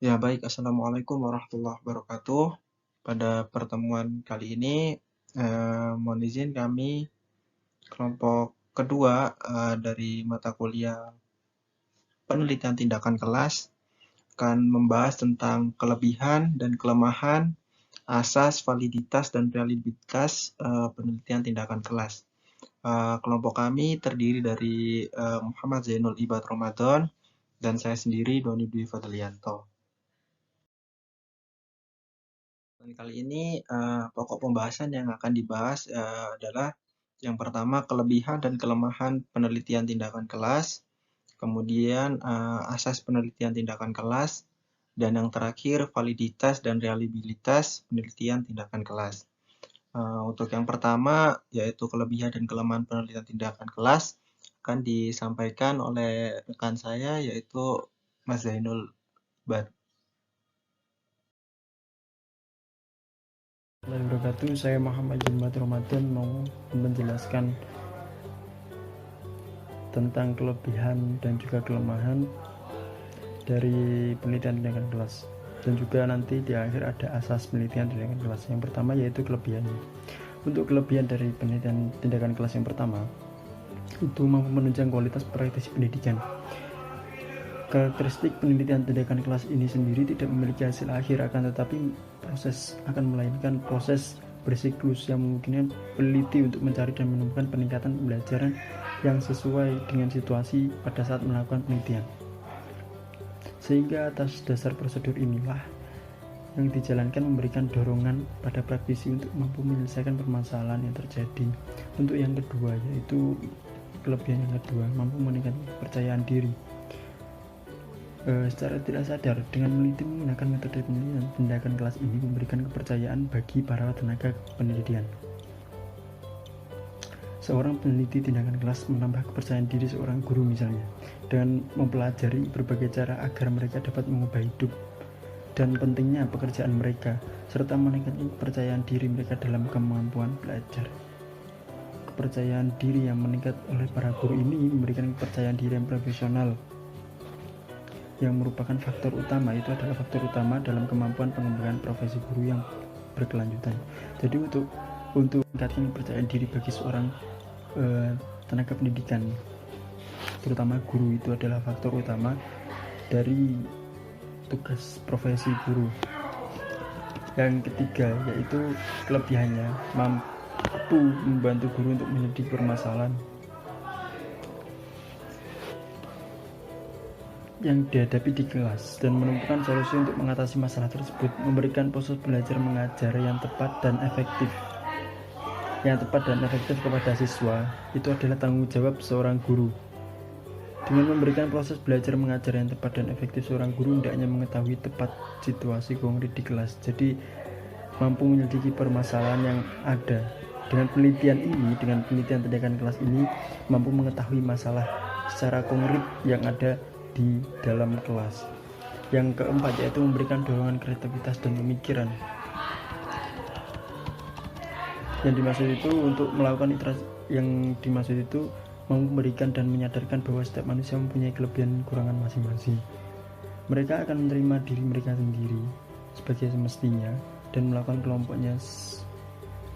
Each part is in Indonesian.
Ya, baik. Assalamualaikum warahmatullahi wabarakatuh. Pada pertemuan kali ini, mohon izin kami kelompok kedua dari mata kuliah penelitian tindakan kelas akan membahas tentang kelebihan dan kelemahan, asas, validitas, dan reliabilitas penelitian tindakan kelas. Kelompok kami terdiri dari Muhammad Zainul Ibad Ramadan dan saya sendiri, Doni Dwi Fadlianto. Kali ini pokok pembahasan yang akan dibahas adalah yang pertama kelebihan dan kelemahan penelitian tindakan kelas, kemudian asas penelitian tindakan kelas, dan yang terakhir validitas dan reliabilitas penelitian tindakan kelas. Untuk yang pertama yaitu kelebihan dan kelemahan penelitian tindakan kelas akan disampaikan oleh rekan saya yaitu Mas Zainul Ibad. Wabarakatuh. Saya Muhammad Jumat Ramadan mau menjelaskan tentang kelebihan dan juga kelemahan dari penelitian tindakan kelas, dan juga nanti di akhir ada asas penelitian tindakan kelas. Yang pertama yaitu kelebihannya. Untuk kelebihan dari penelitian tindakan kelas yang pertama itu mampu menunjang kualitas praktisi pendidikan. Karakteristik penelitian tindakan kelas ini sendiri tidak memiliki hasil akhir, akan tetapi melainkan proses bersiklus yang memungkinkan peneliti untuk mencari dan menemukan peningkatan pembelajaran yang sesuai dengan situasi pada saat melakukan penelitian. Sehingga atas dasar prosedur inilah yang dijalankan memberikan dorongan pada praktisi untuk mampu menyelesaikan permasalahan yang terjadi. Untuk yang kedua yaitu kelebihan yang kedua, mampu meningkatkan kepercayaan diri. Secara tidak sadar, dengan meneliti menggunakan metode penelitian tindakan kelas ini memberikan kepercayaan bagi para tenaga penelitian. Seorang peneliti tindakan kelas menambah kepercayaan diri seorang guru misalnya, dengan mempelajari berbagai cara agar mereka dapat mengubah hidup dan pentingnya pekerjaan mereka, serta meningkatkan kepercayaan diri mereka dalam kemampuan belajar. Kepercayaan diri yang meningkat oleh para guru ini memberikan kepercayaan diri yang profesional, yang merupakan faktor utama. Itu adalah faktor utama dalam kemampuan pengembangan profesi guru yang berkelanjutan. Jadi untuk meningkatkan kepercayaan diri bagi seorang tenaga pendidikan, terutama guru, itu adalah faktor utama dari tugas profesi guru. Yang ketiga yaitu kelebihannya, mampu membantu guru untuk menyelidiki permasalahan yang dihadapi di kelas dan menemukan solusi untuk mengatasi masalah tersebut, memberikan proses belajar mengajar yang tepat dan efektif kepada siswa. Itu adalah tanggung jawab seorang guru. Dengan memberikan proses belajar mengajar yang tepat dan efektif, seorang guru tidak hanya mengetahui tepat situasi konkret di kelas, jadi mampu menyelidiki permasalahan yang ada. Dengan penelitian tindakan kelas ini mampu mengetahui masalah secara konkret yang ada di dalam kelas. Yang keempat yaitu memberikan dorongan kreativitas dan pemikiran. Yang dimaksud itu untuk melakukan memberikan dan menyadarkan bahwa setiap manusia mempunyai kelebihan dan kekurangan masing-masing. Mereka akan menerima diri mereka sendiri sebagai semestinya dan melakukan kelompoknya.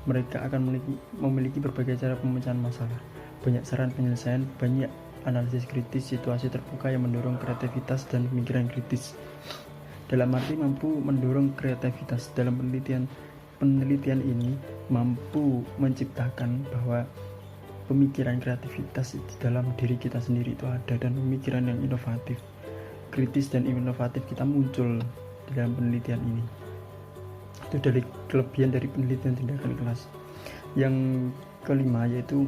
Mereka akan memiliki berbagai cara pemecahan masalah, banyak saran penyelesaian, banyak analisis kritis, situasi terbuka yang mendorong kreativitas dan pemikiran kritis. Dalam arti mampu mendorong kreativitas dalam penelitian ini mampu menciptakan bahwa pemikiran kreativitas di dalam diri kita sendiri itu ada, dan pemikiran yang inovatif, kritis dan inovatif kita muncul di dalam penelitian ini. Itu dari kelebihan dari penelitian tindakan kelas. Yang kelima yaitu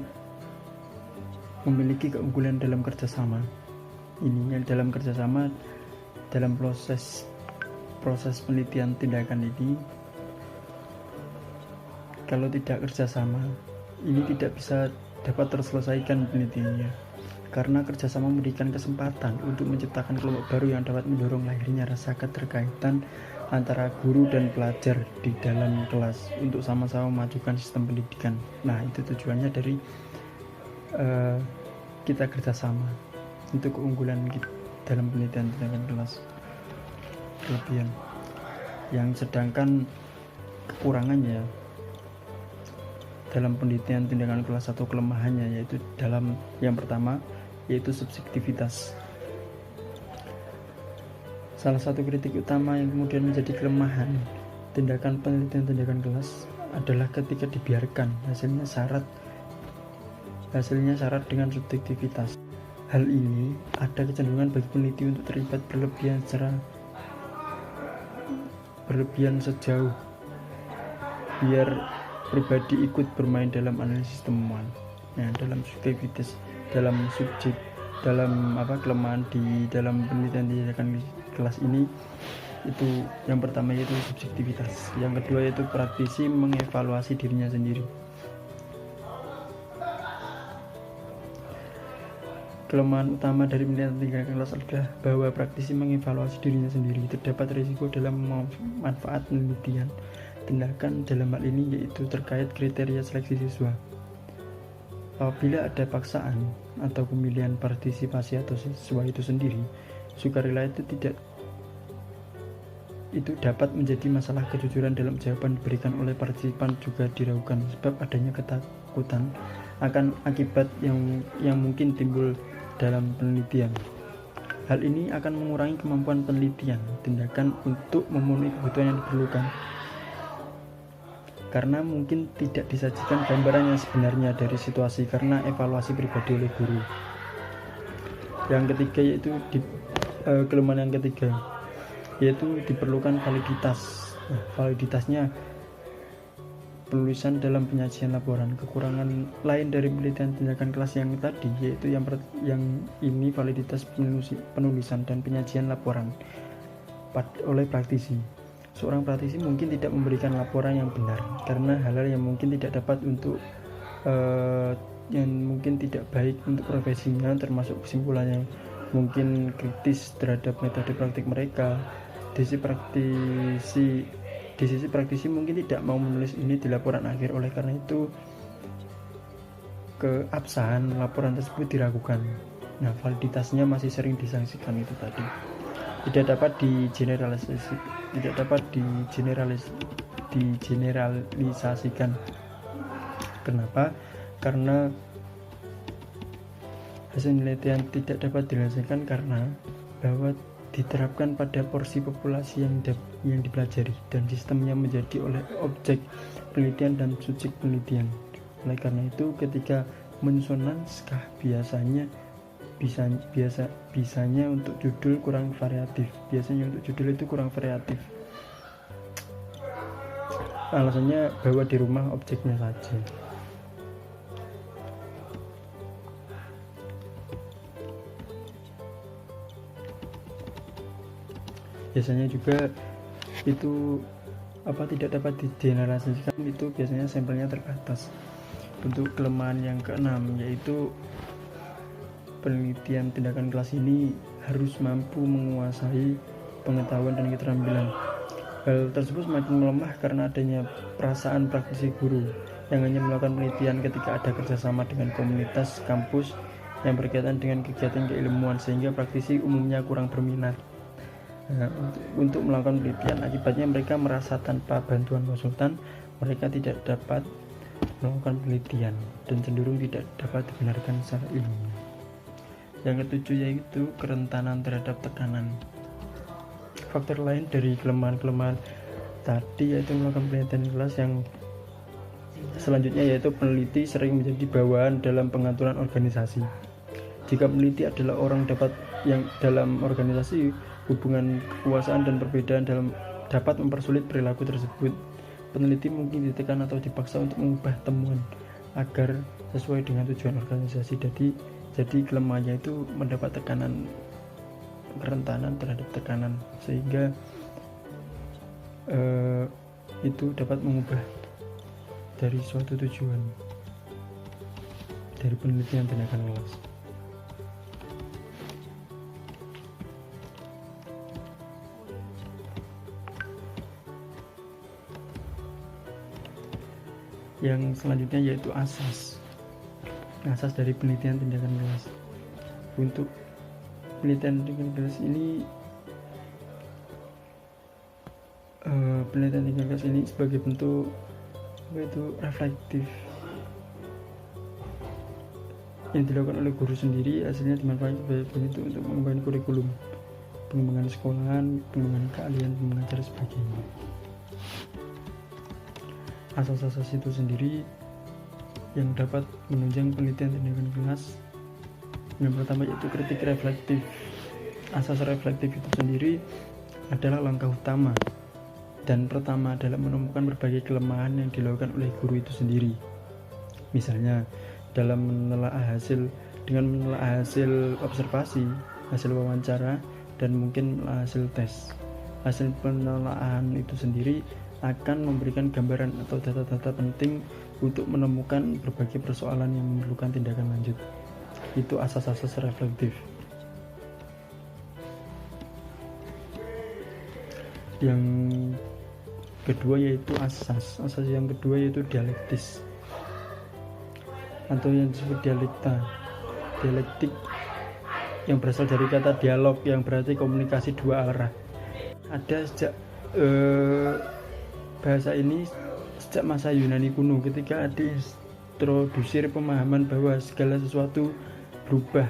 memiliki keunggulan dalam kerjasama. Ini yang dalam kerjasama dalam proses penelitian tindakan ini, kalau tidak kerjasama ini tidak bisa dapat terselesaikan penelitiannya, karena kerjasama memberikan kesempatan untuk menciptakan kelompok baru yang dapat mendorong lahirnya rasa keterkaitan antara guru dan pelajar di dalam kelas untuk sama-sama memajukan sistem pendidikan. Nah, itu tujuannya dari kita kerjasama, untuk keunggulan kita dalam penelitian tindakan kelas. berlebihan. Yang sedangkan kekurangannya dalam penelitian tindakan kelas 1 kelemahannya yaitu dalam yang pertama yaitu subjektivitas. Salah satu kritik utama yang kemudian menjadi kelemahan tindakan penelitian tindakan kelas adalah ketika dibiarkan hasilnya syarat dengan subjektivitas. Hal ini ada kecenderungan bagi peneliti untuk terlibat berlebihan sejauh biar pribadi ikut bermain dalam analisis temuan. Nah, dalam subjektivitas, dalam kelemahan di dalam penelitian tindakan kelas ini itu yang pertama yaitu subjektivitas, yang kedua yaitu praktisi mengevaluasi dirinya sendiri. Kelemahan utama dari penelitian tindakan kelas adalah bahwa praktisi mengevaluasi dirinya sendiri. Terdapat risiko dalam manfaat penelitian tindakan dalam hal ini yaitu terkait kriteria seleksi siswa. Apabila ada paksaan atau pemilihan partisipasi atau siswa itu sendiri, sukarela itu dapat menjadi masalah. Kejujuran dalam jawaban diberikan oleh partisipan juga diragukan sebab adanya ketakutan akan akibat yang mungkin timbul dalam penelitian. Hal ini akan mengurangi kemampuan penelitian tindakan untuk memenuhi kebutuhan yang diperlukan, karena mungkin tidak disajikan gambaran yang sebenarnya dari situasi karena evaluasi pribadi oleh guru. Yang ketiga yaitu kelemahan yang ketiga yaitu diperlukan validitas. Validitasnya penulisan dalam penyajian laporan. Kekurangan lain dari penelitian tindakan kelas yang tadi yaitu yang ini validitas penulisan dan penyajian laporan oleh praktisi. Seorang praktisi mungkin tidak memberikan laporan yang benar karena hal-hal yang mungkin tidak dapat yang mungkin tidak baik untuk profesinya, termasuk kesimpulannya mungkin kritis terhadap metode praktik mereka. Di sisi praktisi mungkin tidak mau menulis ini di laporan akhir, oleh karena itu keabsahan laporan tersebut diragukan. Nah, validitasnya masih sering disangsikan itu tadi. Tidak dapat digeneralisasikan. Kenapa? Karena hasil penelitian tidak dapat dihasilkan karena bahwa diterapkan pada porsi populasi yang dipelajari dan sistemnya menjadi oleh objek penelitian dan subjek penelitian. Oleh karena itu ketika menyusun naskah bisanya untuk judul kurang variatif. Biasanya untuk judul itu kurang variatif. Alasannya bahwa di rumah objeknya saja. Biasanya juga itu tidak dapat digeneralisasikan, itu biasanya sampelnya terbatas. Untuk kelemahan yang keenam yaitu penelitian tindakan kelas ini harus mampu menguasai pengetahuan dan keterampilan. Hal tersebut semakin melemah karena adanya perasaan praktisi guru yang hanya melakukan penelitian ketika ada kerjasama dengan komunitas kampus yang berkaitan dengan kegiatan keilmuan, sehingga praktisi umumnya kurang berminat untuk melakukan penelitian. Akibatnya mereka merasa tanpa bantuan konsultan mereka tidak dapat melakukan penelitian dan cenderung tidak dapat dibenarkan secara ilmiah. Yang ketujuh yaitu kerentanan terhadap tekanan. Faktor lain dari kelemahan-kelemahan tadi yaitu melakukan penelitian kelas yang selanjutnya yaitu peneliti sering menjadi bawahan dalam pengaturan organisasi. Jika peneliti adalah orang yang dalam organisasi, hubungan kekuasaan dan perbedaan dapat mempersulit perilaku tersebut. Peneliti mungkin ditekan atau dipaksa untuk mengubah temuan agar sesuai dengan tujuan organisasi. Jadi kelemahannya itu mendapat kerentanan terhadap tekanan, sehingga itu dapat mengubah dari suatu tujuan dari penelitian tindakan kelas. Yang selanjutnya yaitu asas dari penelitian tindakan kelas. Untuk penelitian tindakan kelas ini penelitian tingkat kelas ini sebagai bentuk reflektif yang dilakukan oleh guru sendiri, hasilnya dimanfaatkan sebagai bentuk untuk mengembangkan kurikulum, pengembangan sekolahan, pengembangan keahlian mengajar sebagainya. Asas-asas itu sendiri yang dapat menunjang penelitian tindakan kelas. Yang pertama yaitu kritik reflektif. Asas reflektif itu sendiri adalah langkah utama dan pertama dalam menemukan berbagai kelemahan yang dilakukan oleh guru itu sendiri. Misalnya dalam menelaah dengan hasil observasi, hasil wawancara, dan mungkin hasil tes. Hasil penelaahan itu sendiri akan memberikan gambaran atau data-data penting untuk menemukan berbagai persoalan yang memerlukan tindakan lanjut. Itu asas-asas reflektif. Yang kedua yaitu asas yang kedua yaitu dialektis atau yang disebut dialektik yang berasal dari kata dialog yang berarti komunikasi dua arah. Ada sejak bahasa ini sejak masa Yunani kuno ketika diintrodusir pemahaman bahwa segala sesuatu berubah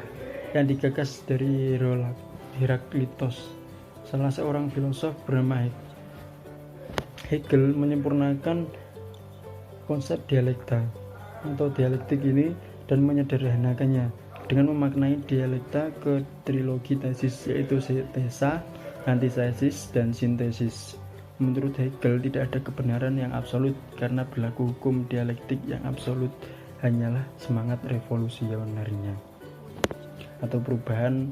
yang digagas dari Heraklitos, salah seorang filosof bernama Hegel menyempurnakan konsep dialekta atau dialektik ini dan menyederhanakannya dengan memaknai dialekta ke trilogi tesis, yaitu tesa, antitesis, dan sintesis. Menurut Hegel tidak ada kebenaran yang absolut karena berlaku hukum dialektik yang absolut hanyalah semangat revolusionernya atau perubahan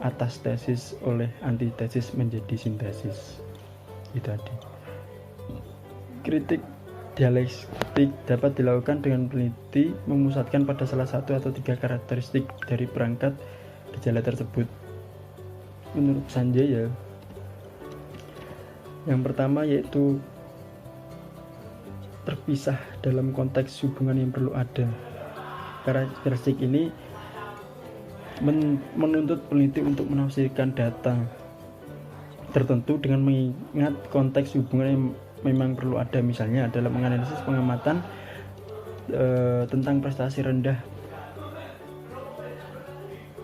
atas tesis oleh antitesis menjadi sintesis. Itu tadi. Kritik dialektik dapat dilakukan dengan peneliti memusatkan pada salah satu atau tiga karakteristik dari perangkat gejala tersebut. Menurut Sanjaya, yang pertama yaitu terpisah dalam konteks hubungan yang perlu ada. Karakteristik ini menuntut peneliti untuk menafsirkan data tertentu dengan mengingat konteks hubungan yang memang perlu ada. Misalnya dalam menganalisis pengamatan tentang prestasi rendah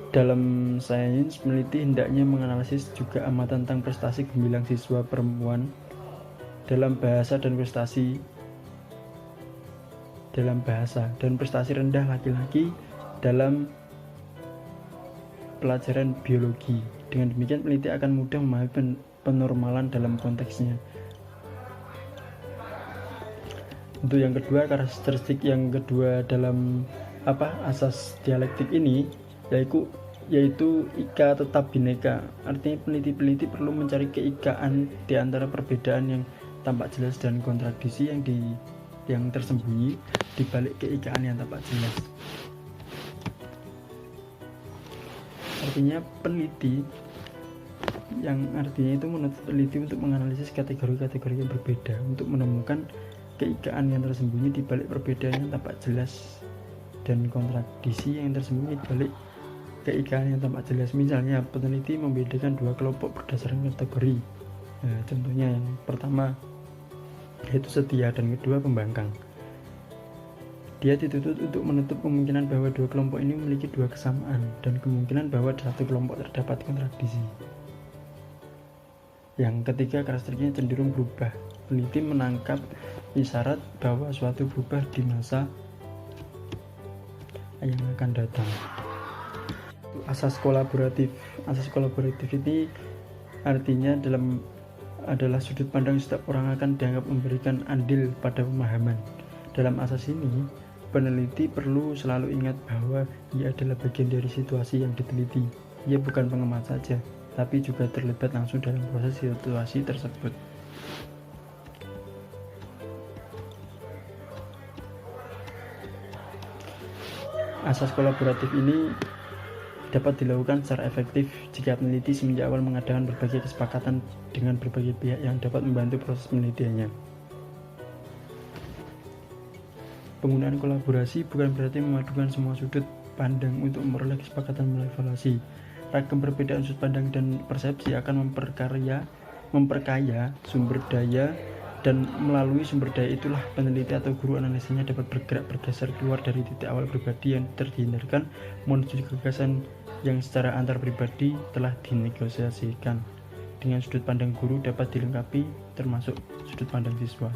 dalam sains, peneliti hendaknya menganalisis juga amatan tentang prestasi gemilang siswa perempuan dalam bahasa dan prestasi rendah laki-laki dalam pelajaran biologi. Dengan demikian peneliti akan mudah memahami penormalan dalam konteksnya. Untuk yang kedua, karakteristik yang kedua dalam asas dialektik ini yaitu ika tetap bineka. Artinya peneliti perlu mencari keikaan di antara perbedaan yang tampak jelas dan kontradiksi yang tersembunyi di balik keikaan yang tampak jelas. Artinya peneliti itu menuntut peneliti untuk menganalisis kategori-kategori yang berbeda untuk menemukan keikaan yang tersembunyi di balik perbedaan yang tampak jelas dan kontradiksi yang tersembunyi di balik keikaan yang tampak jelas. Misalnya peneliti membedakan dua kelompok berdasarkan kategori. Contohnya yang pertama yaitu setia dan kedua pembangkang. Dia dituntut untuk menutup kemungkinan bahwa dua kelompok ini memiliki dua kesamaan dan kemungkinan bahwa satu kelompok terdapat kontradiksi. Yang ketiga, karakteristiknya cenderung berubah. Peneliti menangkap isyarat bahwa suatu berubah di masa yang akan datang. Asas kolaboratif ini artinya adalah sudut pandang setiap orang akan dianggap memberikan andil pada pemahaman. Dalam asas ini, peneliti perlu selalu ingat bahwa ia adalah bagian dari situasi yang diteliti. Ia bukan pengamat saja, tapi juga terlibat langsung dalam proses situasi tersebut. Asas kolaboratif ini dapat dilakukan secara efektif jika peneliti semenjak awal mengadakan berbagai kesepakatan dengan berbagai pihak yang dapat membantu proses penelitiannya. Penggunaan kolaborasi bukan berarti memadukan semua sudut pandang untuk memperoleh kesepakatan melalui evaluasi. Ragam perbedaan sudut pandang dan persepsi akan memperkaya memperkaya sumber daya, dan melalui sumber daya itulah peneliti atau guru analisanya dapat bergeser keluar dari titik awal pribadi yang terhindarkan menuju gagasan yang secara antar pribadi telah dinegosiasikan. Dengan sudut pandang guru dapat dilengkapi termasuk sudut pandang siswa.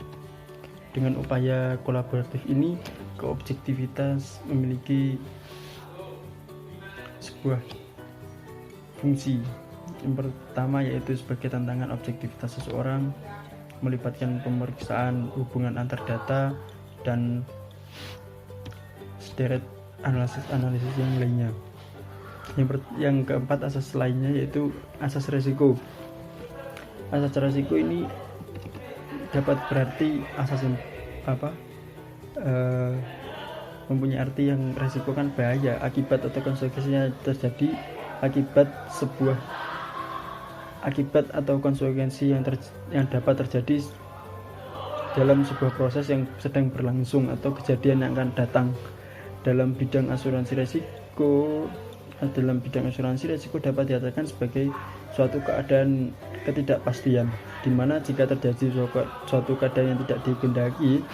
Dengan upaya kolaboratif ini, keobjektivitas memiliki sebuah fungsi. Yang pertama yaitu sebagai tantangan objektivitas seseorang, melibatkan pemeriksaan hubungan antar data dan sederet analisis yang lainnya. Yang keempat, asas lainnya yaitu asas resiko. Asas resiko ini dapat berarti asas yang mempunyai arti yang resiko kan bahaya, akibat atau konsekuensinya terjadi akibat atau konsekuensi yang dapat terjadi dalam sebuah proses yang sedang berlangsung atau kejadian yang akan datang. Dalam bidang asuransi resiko dapat dikatakan sebagai suatu keadaan ketidakpastian, di mana jika terjadi suatu keadaan yang tidak dikehendaki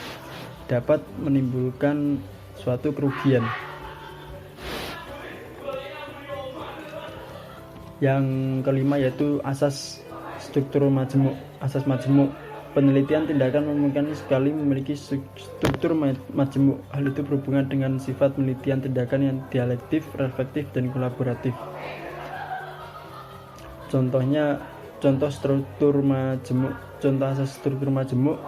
dapat menimbulkan suatu kerugian. Yang kelima yaitu asas struktur majemuk. Asas majemuk, penelitian tindakan memungkinkan sekali memiliki struktur majemuk. Hal itu berhubungan dengan sifat penelitian tindakan yang dialektif, reflektif, dan kolaboratif. Contoh asas struktur majemuk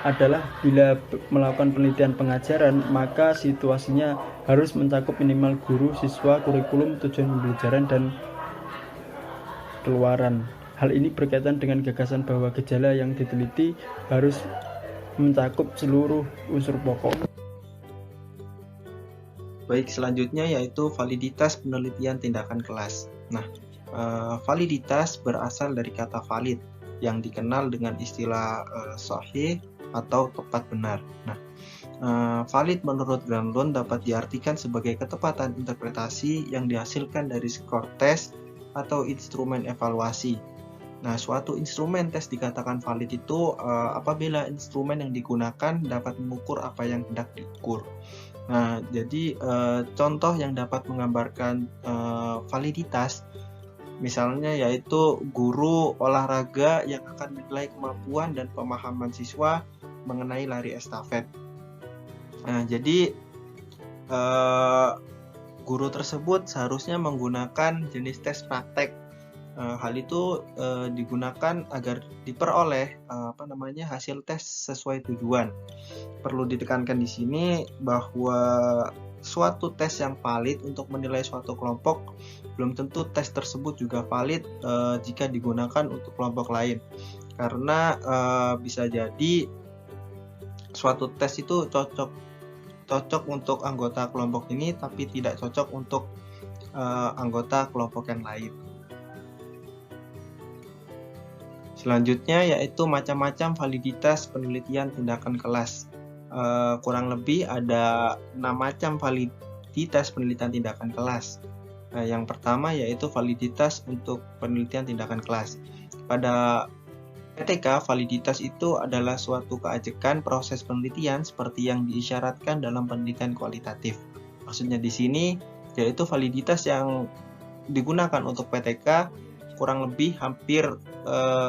adalah bila melakukan penelitian pengajaran, maka situasinya harus mencakup minimal guru, siswa, kurikulum, tujuan pembelajaran, dan keluaran. Hal ini berkaitan dengan gagasan bahwa gejala yang diteliti harus mencakup seluruh unsur pokok. Baik, selanjutnya yaitu validitas penelitian tindakan kelas. Nah, validitas berasal dari kata valid yang dikenal dengan istilah sahih atau tepat benar. Nah, valid menurut Granlund dapat diartikan sebagai ketepatan interpretasi yang dihasilkan dari skor tes atau instrumen evaluasi. Nah, suatu instrumen tes dikatakan valid itu apabila instrumen yang digunakan dapat mengukur apa yang hendak diukur. Nah, jadi contoh yang dapat menggambarkan validitas misalnya yaitu guru olahraga yang akan menilai kemampuan dan pemahaman siswa mengenai lari estafet. Nah, jadi guru tersebut seharusnya menggunakan jenis tes praktek. Hal itu digunakan agar diperoleh hasil tes sesuai tujuan. Perlu ditekankan di sini bahwa suatu tes yang valid untuk menilai suatu kelompok belum tentu tes tersebut juga valid jika digunakan untuk kelompok lain, karena bisa jadi suatu tes itu cocok untuk anggota kelompok ini tapi tidak cocok untuk anggota kelompok yang lain. Selanjutnya yaitu macam-macam validitas penelitian tindakan kelas. Kurang lebih ada 6 macam validitas penelitian tindakan kelas. Yang pertama yaitu validitas untuk penelitian tindakan kelas. Pada PTK, validitas itu adalah suatu keajekan proses penelitian seperti yang diisyaratkan dalam penelitian kualitatif. Maksudnya di sini yaitu validitas yang digunakan untuk PTK kurang lebih hampir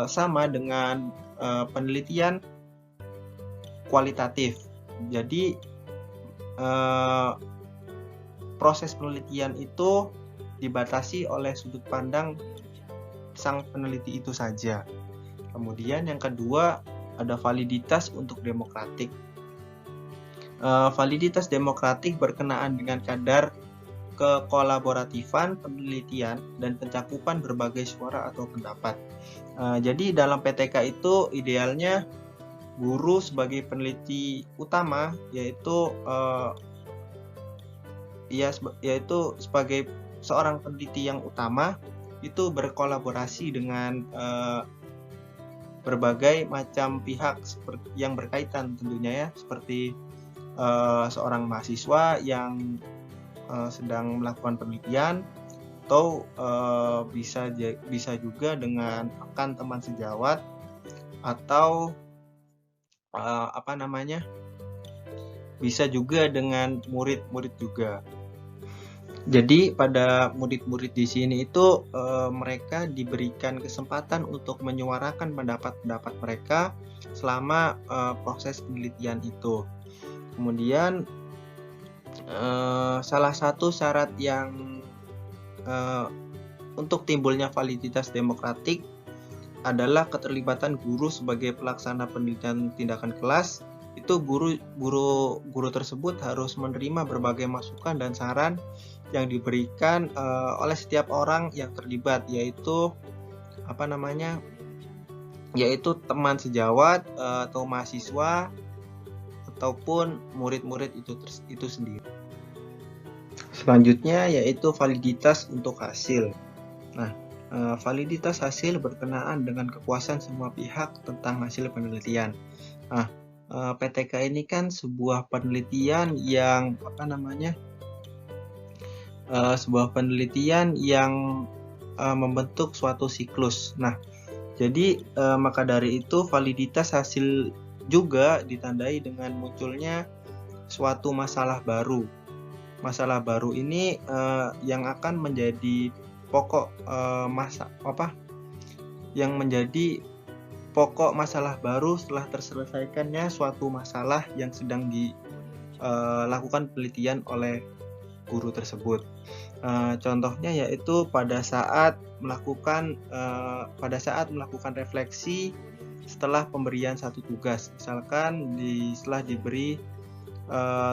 sama dengan penelitian kualitatif. Jadi proses penelitian itu dibatasi oleh sudut pandang sang peneliti itu saja. Kemudian yang kedua ada validitas untuk demokratik. Validitas demokratik berkenaan dengan kadar kekolaboratifan penelitian dan pencakupan berbagai suara atau pendapat. Jadi dalam PTK itu idealnya guru sebagai peneliti utama yaitu sebagai seorang peneliti yang utama itu berkolaborasi dengan berbagai macam pihak yang berkaitan tentunya ya, seperti seorang mahasiswa yang sedang melakukan penelitian atau bisa juga dengan rekan teman sejawat atau bisa juga dengan murid-murid juga. Jadi pada murid-murid di sini itu mereka diberikan kesempatan untuk menyuarakan pendapat-pendapat mereka selama proses penelitian itu. Kemudian salah satu syarat yang untuk timbulnya validitas demokratik adalah keterlibatan guru sebagai pelaksana penelitian tindakan kelas. Itu guru tersebut harus menerima berbagai masukan dan saran yang diberikan oleh setiap orang yang terlibat, yaitu teman sejawat atau mahasiswa ataupun murid-murid itu sendiri. Selanjutnya yaitu validitas untuk hasil. Nah, validitas hasil berkenaan dengan kepuasan semua pihak tentang hasil penelitian. Nah, PTK ini kan sebuah penelitian yang membentuk suatu siklus. Nah, jadi maka dari itu validitas hasil juga ditandai dengan munculnya suatu masalah baru. Masalah baru ini yang akan menjadi pokok masalah baru setelah terselesaikannya suatu masalah yang sedang dilakukan penelitian oleh guru tersebut. Contohnya yaitu pada saat melakukan refleksi setelah pemberian satu tugas. Misalkan setelah diberi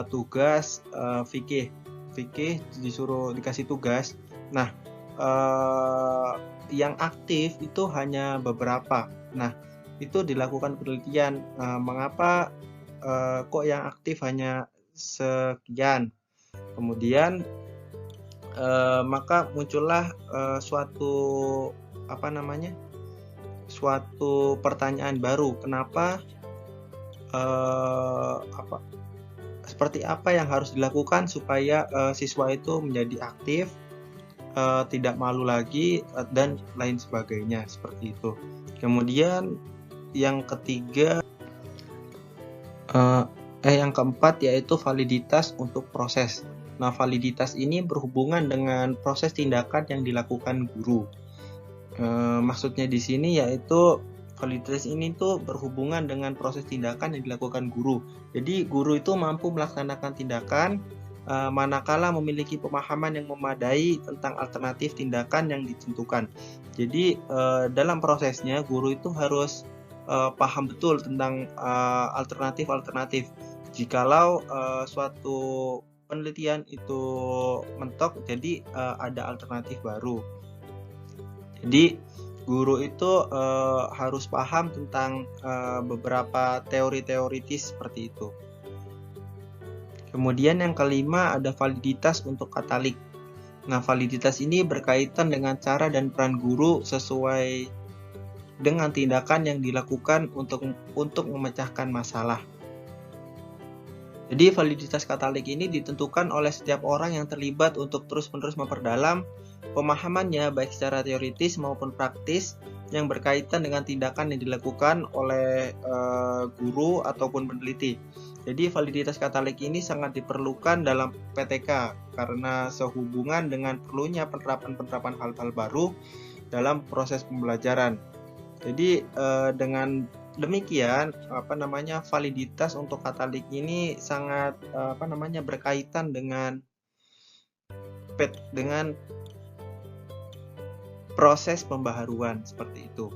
tugas fikih dikasih tugas. Nah, yang aktif itu hanya beberapa. Nah, itu dilakukan penelitian. Mengapa kok yang aktif hanya sekian? Kemudian maka muncullah suatu pertanyaan baru. Kenapa seperti apa yang harus dilakukan supaya siswa itu menjadi aktif, tidak malu lagi, dan lain sebagainya, seperti itu. Kemudian yang keempat yaitu validitas untuk proses. Nah, validitas ini berhubungan dengan proses tindakan yang dilakukan guru. Maksudnya di sini yaitu validitas ini tuh berhubungan dengan proses tindakan yang dilakukan guru. Jadi guru itu mampu melaksanakan tindakan manakala memiliki pemahaman yang memadai tentang alternatif tindakan yang ditentukan. Jadi dalam prosesnya guru itu harus paham betul tentang alternatif. Jikalau suatu penelitian itu mentok, jadi ada alternatif baru. Jadi guru itu harus paham tentang beberapa teori teoritis seperti itu. Kemudian yang kelima ada validitas untuk katalik. Nah, validitas ini berkaitan dengan cara dan peran guru sesuai dengan tindakan yang dilakukan untuk memecahkan masalah. Jadi validitas katalik ini ditentukan oleh setiap orang yang terlibat untuk terus-menerus memperdalam pemahamannya baik secara teoritis maupun praktis yang berkaitan dengan tindakan yang dilakukan oleh guru ataupun peneliti. Jadi validitas katalik ini sangat diperlukan dalam PTK karena sehubungan dengan perlunya penerapan hal-hal baru dalam proses pembelajaran. Jadi dengan demikian validitas untuk katalik ini sangat berkaitan dengan proses pembaharuan seperti itu.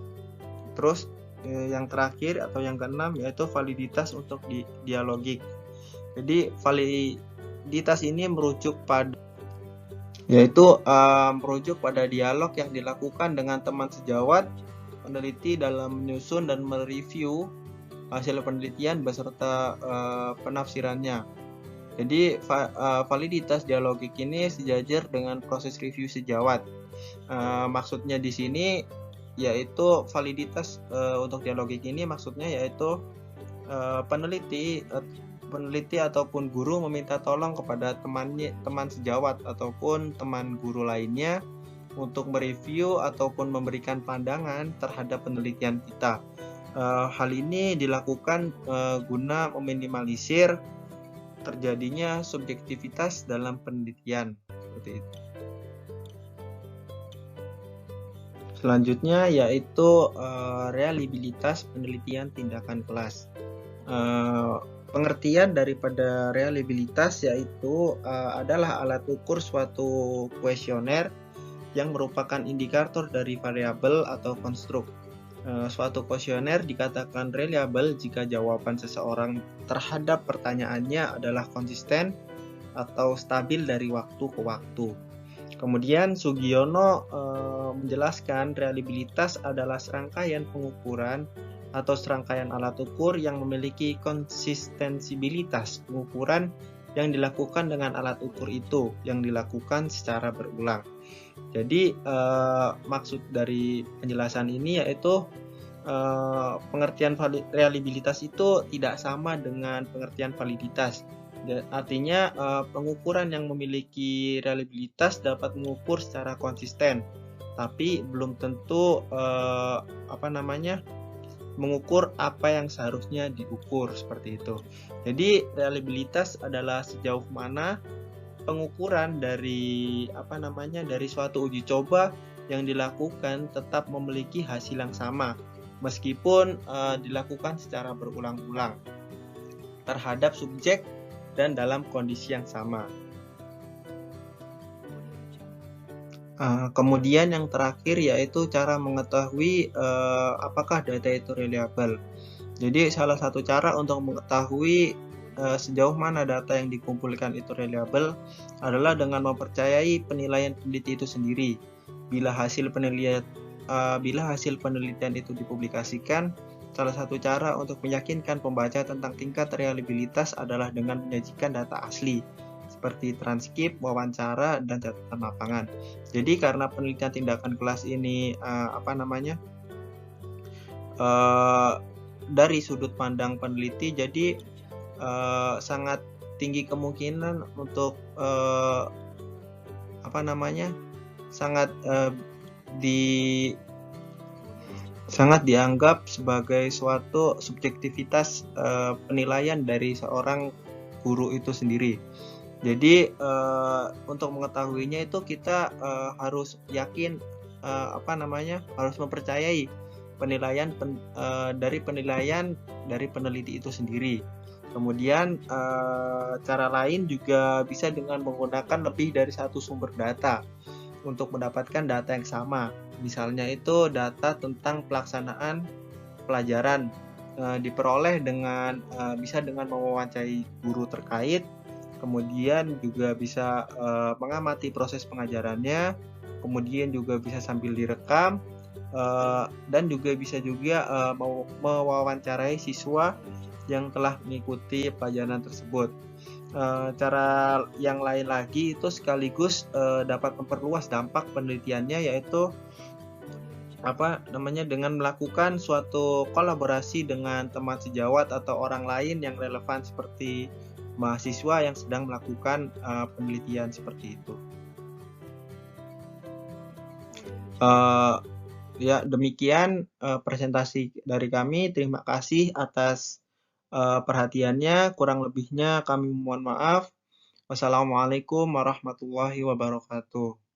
Terus yang terakhir atau yang keenam yaitu validitas untuk dialogik. Jadi validitas ini merujuk pada dialog yang dilakukan dengan teman sejawat peneliti dalam menyusun dan mereview hasil penelitian beserta penafsirannya. Jadi validitas dialogik ini sejajar dengan proses review sejawat. Maksudnya di sini yaitu validitas untuk dialogik ini maksudnya yaitu peneliti ataupun guru meminta tolong kepada teman sejawat ataupun teman guru lainnya untuk mereview ataupun memberikan pandangan terhadap penelitian kita. Hal ini dilakukan guna meminimalisir terjadinya subjektivitas dalam penelitian, seperti itu. Selanjutnya yaitu reliabilitas penelitian tindakan kelas. Pengertian daripada reliabilitas yaitu adalah alat ukur suatu kuesioner yang merupakan indikator dari variabel atau konstruk. Suatu kuesioner dikatakan reliable jika jawaban seseorang terhadap pertanyaannya adalah konsisten atau stabil dari waktu ke waktu. Kemudian Sugiono menjelaskan reliabilitas adalah serangkaian pengukuran atau serangkaian alat ukur yang memiliki konsistensibilitas pengukuran yang dilakukan dengan alat ukur itu, yang dilakukan secara berulang. Jadi maksud dari penjelasan ini yaitu pengertian reliabilitas itu tidak sama dengan pengertian validitas. Artinya pengukuran yang memiliki reliabilitas dapat mengukur secara konsisten, tapi belum tentu mengukur apa yang seharusnya diukur, seperti itu. Jadi reliabilitas adalah sejauh mana pengukuran dari dari suatu uji coba yang dilakukan tetap memiliki hasil yang sama meskipun dilakukan secara berulang-ulang terhadap subjek dan dalam kondisi yang sama. Kemudian yang terakhir yaitu cara mengetahui apakah data itu reliable. Jadi salah satu cara untuk mengetahui sejauh mana data yang dikumpulkan itu reliable adalah dengan mempercayai penilaian peneliti itu sendiri. Bila hasil penelitian itu dipublikasikan, salah satu cara untuk meyakinkan pembaca tentang tingkat reliabilitas adalah dengan menyajikan data asli seperti transkrip, wawancara, dan catatan lapangan. Jadi karena penelitian tindakan kelas ini dari sudut pandang peneliti, jadi sangat tinggi kemungkinan untuk sangat dianggap sebagai suatu subjektivitas penilaian dari seorang guru itu sendiri. Jadi untuk mengetahuinya itu kita harus yakin harus mempercayai penilaian dari peneliti itu sendiri. Kemudian cara lain juga bisa dengan menggunakan lebih dari satu sumber data untuk mendapatkan data yang sama. Misalnya itu data tentang pelaksanaan pelajaran diperoleh bisa dengan mewawancarai guru terkait. Kemudian juga bisa mengamati proses pengajarannya, kemudian juga bisa sambil direkam, dan juga bisa mewawancarai siswa yang telah mengikuti pelajaran tersebut. Cara yang lain lagi itu sekaligus dapat memperluas dampak penelitiannya, yaitu dengan melakukan suatu kolaborasi dengan teman sejawat atau orang lain yang relevan seperti mahasiswa yang sedang melakukan penelitian seperti itu. Ya, demikian presentasi dari kami. Terima kasih atas perhatiannya. Kurang lebihnya kami mohon maaf. Wassalamualaikum warahmatullahi wabarakatuh.